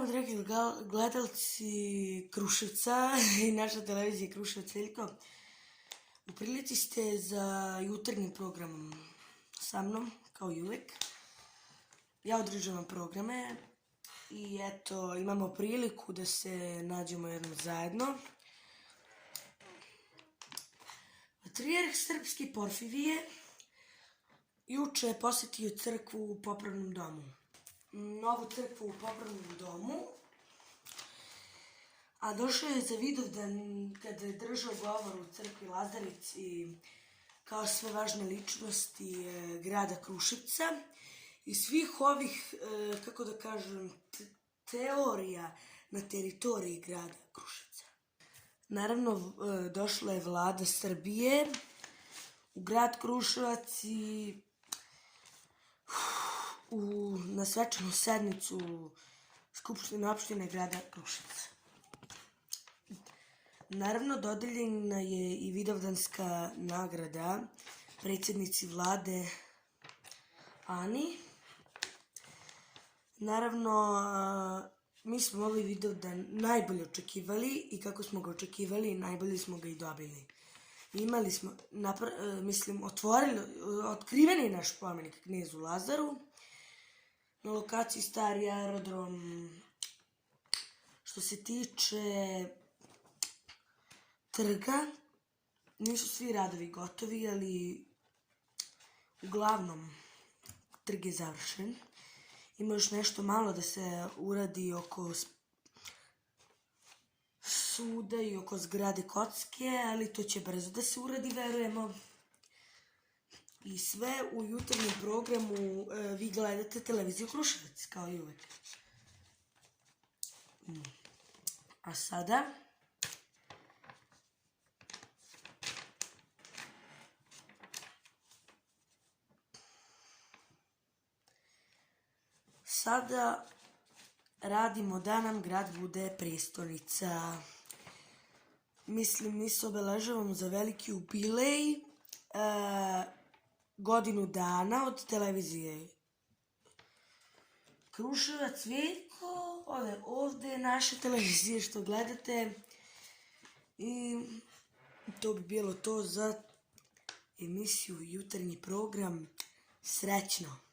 dan, dragi gledalci Kruševca i naše televizije Kruševac Veljko. U prilici ste za jutarnjim programom sa mnom, kao i uvek. Ja određujem programe i eto, imamo priliku da se nađemo jednom zajedno. Patrijarh srpski Porfirije juče je posetio crkvu u Popravnom domu. Novu crkvu u Popravnom domu, a došao je za Vidovdan kada je držao govor u crkvi Lazarici kao sve važne ličnosti grada Kruševca i svih ovih, kako da kažem, teorija na teritoriji grada Kruševca. Naravno, došla je vlada Srbije u grad Kruševac i na svečanu sednicu Skupštine opštine grada Kruševca. Naravno, dodeljena je i Vidovdanska nagrada predsjednici vlade Ani. Naravno, mi smo ovaj Vidovdan najbolje očekivali i kako smo ga očekivali, najbolje smo ga i dobili. Imali smo, otkriveni naš spomenik knezu Lazaru, na lokaciji stari aerodrom. Što se tiče trga, nisu svi radovi gotovi, ali uglavnom trg je završen. Ima još nešto malo da se uradi oko suda i oko zgrade Kocke, ali to će brzo da se uradi, verujemo. I sve u jutarnjem programu vi gledate televiziju Kruševac, kao i uvek. A sada radimo da nam grad bude prestonica. Mi se obeležavamo za veliki jubilej, godinu dana od televizije Kruševac Veljko, ovde je naša televizija što gledate i to bi bilo to za emisiju Jutarnji program. Srećno!